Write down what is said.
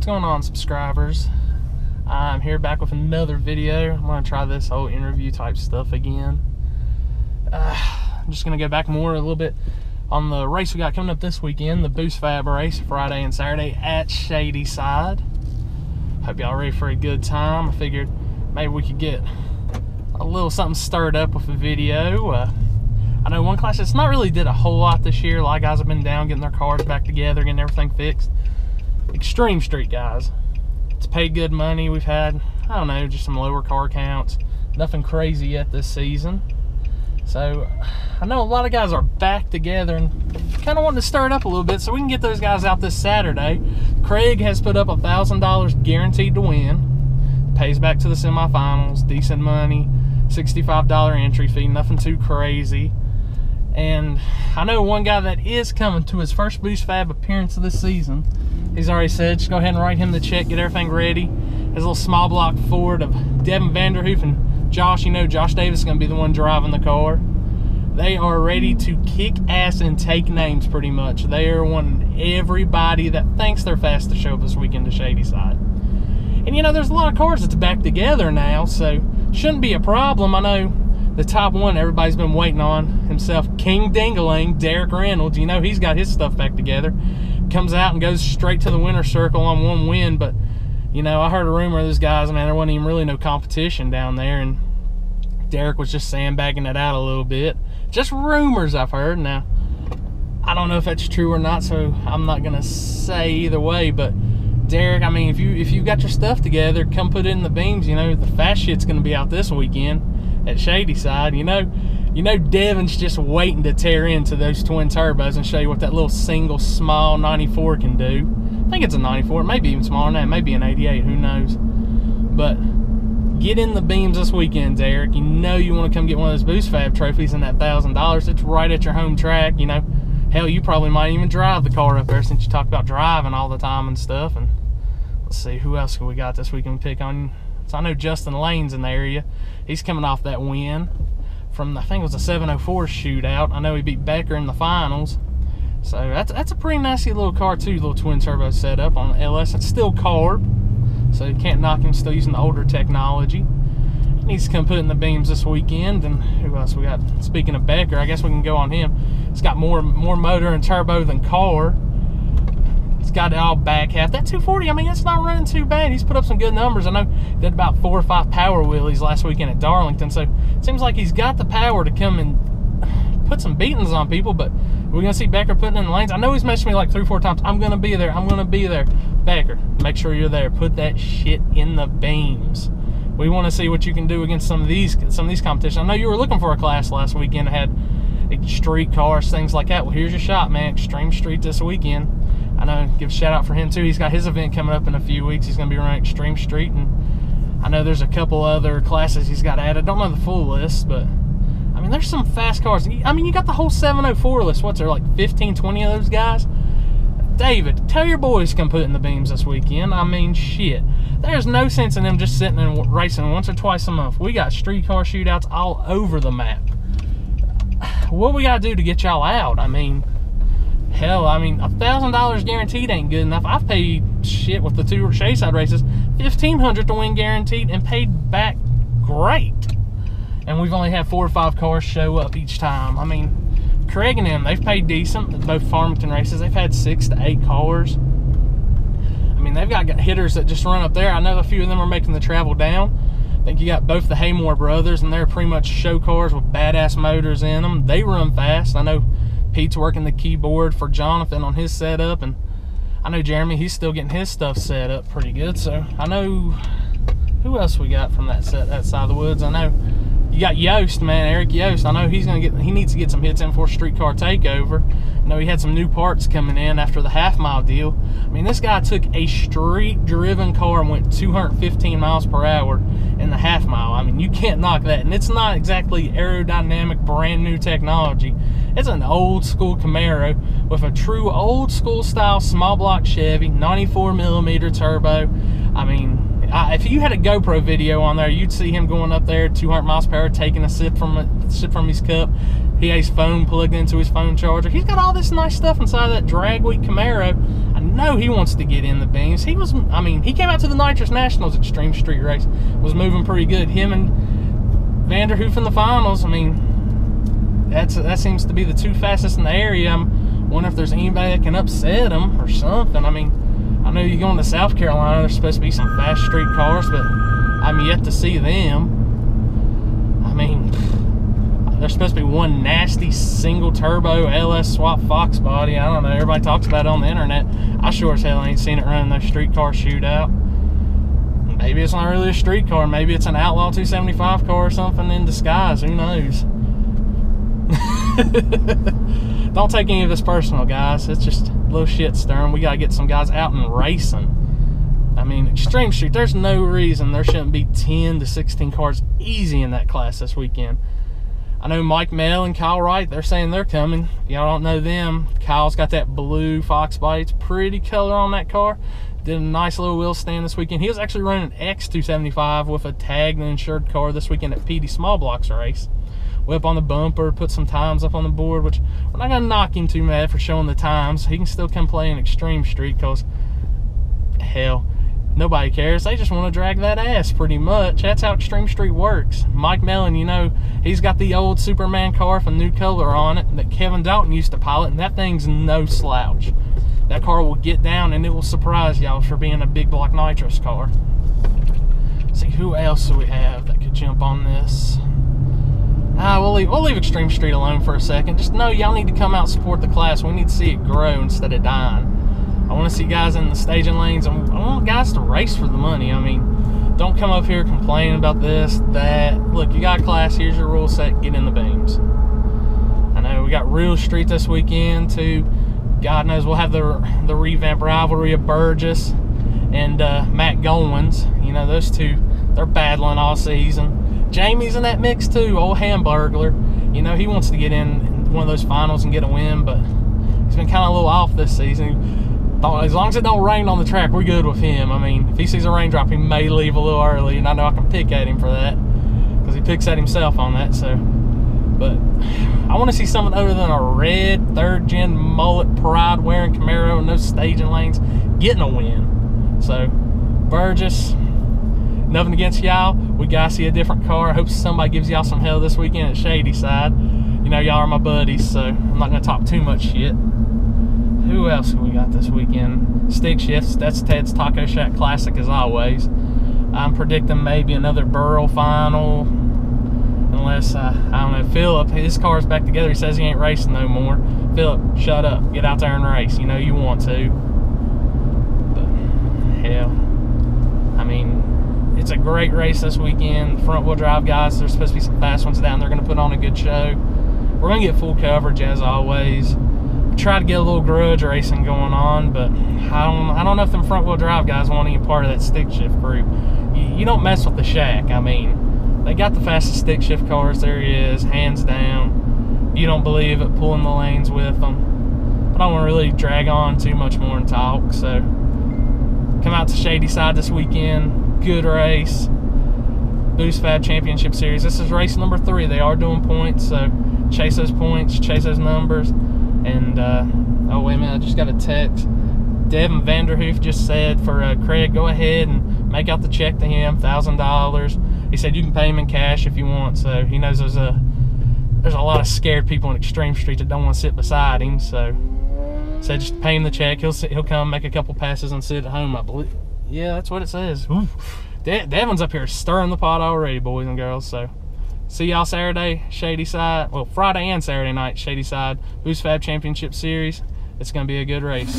What's going on, subscribers? I'm here back with another video. I'm going to try this whole interview type stuff again. I'm just going to go back a little bit on the race we got coming up this weekend, the Boostfab race, Friday and Saturday at Shadyside. Hope y'all ready for a good time. I figured maybe we could get a little something stirred up with a video. I know one class that's not really did a whole lot this year. A lot of guys have been down getting their cars back together, getting everything fixed. Extreme Street guys. It's paid good money. We've had, I don't know, just some lower car counts. Nothing crazy yet this season. So I know a lot of guys are back together and kind of wanting to stir it up a little bit so we can get those guys out this Saturday. Craig has put up $1,000 guaranteed to win. Pays back to the semifinals. Decent money. $65 entry fee. Nothing too crazy. And I know one guy that is coming to his first Boostfab appearance of this season. He's already said, just go ahead and write him the check, get everything ready. His little small block Ford of Devin Vanderhoof and Josh, you know, Josh Davis is going to be the one driving the car. They are ready to kick ass and take names pretty much. They are wanting everybody that thinks they're fast to show up this weekend to Shadyside. And you know, there's a lot of cars that's back together now, so shouldn't be a problem. I know the top one everybody's been waiting on himself, King Dingaling, Derek Reynolds. You know, he's got his stuff back together. Comes out and goes straight to the winner's circle on one win. But, you know, I heard a rumor of those guys, man, there wasn't even really no competition down there. And Derek was just sandbagging it out a little bit. Just rumors I've heard. Now, I don't know if that's true or not, so I'm not going to say either way. But Derek, I mean, if you got your stuff together, come put it in the beams. You know, the fast shit's going to be out this weekend at Shadyside. You know Devin's just waiting to tear into those twin turbos and show you what that little single small 94 can do. I think it's a 94, it may be even smaller than that, it may be an 88, who knows. But get in the beams this weekend, Derek. You know you want to come get one of those Boostfab trophies and that $1,000. It's right at your home track, you know. Hell, you probably might even drive the car up there since you talk about driving all the time and stuff. And let's see, who else we got this weekend pick on? So I know Justin Lane's in the area. He's coming off that win from, I think it was a 704 shootout. I know he beat Becker in the finals. So that's a pretty nasty little car too, little twin turbo setup on the LS. It's still carb, so you can't knock him, still using the older technology. He needs to come put in the beams this weekend. And who else we got? Speaking of Becker, I guess we can go on him. It's got more motor and turbo than car. It's got it all back half. That 240, I mean, it's not running too bad. He's put up some good numbers. I know he did about 4 or 5 power wheelies last weekend at Darlington, so it seems like he's got the power to come and put some beatings on people. But we're going to see Becker putting in the lanes. I know he's messaged me like 3 or 4 times. I'm going to be there. I'm going to be there. Becker, make sure you're there. Put that shit in the beams. We want to see what you can do against some of these competitions. I know you were looking for a class last weekend that had street cars, things like that. Well, here's your shot, man. Extreme Street this weekend. I know, give a shout out for him too. He's got his event coming up in a few weeks. He's going to be running Extreme Street, and I know there's a couple other classes he's got added. I don't know the full list, but I mean, there's some fast cars. I mean, you got the whole 704 list. What's there, like 15, 20 of those guys? David, tell your boys to come put in the beams this weekend. I mean, shit. There's no sense in them just sitting and racing once or twice a month. We got street car shootouts all over the map. What we got to do to get y'all out? I mean, hell, I mean, $1,000 guaranteed ain't good enough. I've paid shit with the 2 Shadyside races, $1,500 to win guaranteed, and paid back great. And we've only had 4 or 5 cars show up each time. I mean, Craig and them, they've paid decent. Both Farmington races, they've had 6 to 8 cars. I mean, they've got hitters that just run up there. I know a few of them are making the travel down. I think you got both the Haymore brothers, and they're pretty much show cars with badass motors in them. They run fast. I know Pete's working the keyboard for Jonathan on his setup, and I know Jeremy, he's still getting his stuff set up pretty good. So I know, who else we got from that side of the woods? I know you got Yost, man, Eric Yost. I know he needs to get some hits in for Streetcar Takeover. I know he had some new parts coming in after the half-mile deal. I mean, this guy took a street-driven car and went 215 miles per hour in the half-mile. I mean, you can't knock that. And it's not exactly aerodynamic, brand-new technology. It's an old school Camaro with a true old school style small block Chevy, 94mm turbo. I mean, if you had a GoPro video on there, you'd see him going up there 200 miles per hour, taking a sip from his cup. He has his phone plugged into his phone charger. He's got all this nice stuff inside of that Dragway Camaro. I know he wants to get in the beams. He came out to the Nitrous Nationals Extreme Street Race, was moving pretty good. Him and Vanderhoof in the finals. I mean, that seems to be the two fastest in the area. I'm wondering if there's anybody that can upset him or something. I mean, I know you're going to South Carolina, there's supposed to be some fast street cars, but I'm yet to see them. I mean, there's supposed to be one nasty single turbo LS swap Fox body. I don't know, everybody talks about it on the internet. I sure as hell ain't seen it running no street car shootout. Maybe it's not really a street car, maybe it's an Outlaw 275 car or something in disguise, who knows. Don't take any of this personal, guys. It's just a little shit stirring. We gotta get some guys out and racing. I mean, Extreme Street, there's no reason there shouldn't be 10 to 16 cars easy in that class this weekend. I know Mike Mell and Kyle Wright, they're saying they're coming. Y'all don't know them. Kyle's got that blue Fox body. It's pretty color on that car. Did a nice little wheel stand this weekend. He was actually running an X275 with a tagged and insured car this weekend at PD Small Blocks race. Whip on the bumper, put some times up on the board, which we're not gonna knock him too bad for showing the times. He can still come play in Extreme Street because, hell, nobody cares. They just want to drag that ass pretty much. That's how Extreme Street works. Mike Mellon, you know, he's got the old Superman car with a new color on it that Kevin Dalton used to pilot, and that thing's no slouch. That car will get down and it will surprise y'all for being a big block nitrous car. Let's see, who else do we have that could jump on this? We'll leave Extreme Street alone for a second. Just know y'all need to come out and support the class. We need to see it grow instead of dying. I want to see guys in the staging lanes. I want guys to race for the money. I mean, don't come up here complaining about this, that. Look, you got a class, here's your rule set, get in the beams. I know we got Real Street this weekend too. God knows we'll have the revamped rivalry of Burgess and Matt Goins. You know, those two, they're battling all season. Jamie's in that mix too, old Hamburglar. You know, he wants to get in one of those finals and get a win, but he's been kind of a little off this season. Thought as long as it don't rain on the track, we're good with him. I mean, if he sees a raindrop, he may leave a little early, and I know I can pick at him for that because he picks at himself on that. So, but I want to see something other than a red third-gen mullet pride-wearing Camaro and no staging lanes getting a win. So, Burgess, nothing against y'all. We gotta see a different car. I hope somebody gives y'all some hell this weekend at Shadyside. You know, y'all are my buddies, so I'm not gonna talk too much shit. Who else have we got this weekend? Stick Shifts. That's Ted's Taco Shack Classic as always. I'm predicting maybe another Burl final. Unless, I don't know, Phillip, his car's back together. He says he ain't racing no more. Phillip, shut up. Get out there and race. You know you want to. But, hell, I mean, it's a great race this weekend. Front wheel drive guys, there's supposed to be some fast ones down. They're going to put on a good show. We're going to get full coverage as always. Try to get a little grudge racing going on, but I don't know if them front wheel drive guys want any part of that stick shift crew. You don't mess with the Shack. I mean, they got the fastest stick shift cars there is, hands down. You don't believe it, pulling the lanes with them. But I don't want to really drag on too much more and talk, so come out to Shadyside this weekend. Good race. Boostfab Championship Series. This is race number 3. They are doing points, so chase those points, chase those numbers. And, oh wait a minute, I just got a text. Devin Vanderhoof just said for Craig, go ahead and make out the check to him, $1,000. He said you can pay him in cash if you want, so he knows there's a lot of scared people in Extreme Street that don't want to sit beside him, so said just pay him the check. He'll come make a couple passes and sit at home, I believe. Yeah, that's what it says. Devin's up here stirring the pot already, boys and girls, so see y'all Saturday, Shadyside. Well, Friday and Saturday night, Shadyside, Boostfab Championship Series. It's going to be a good race.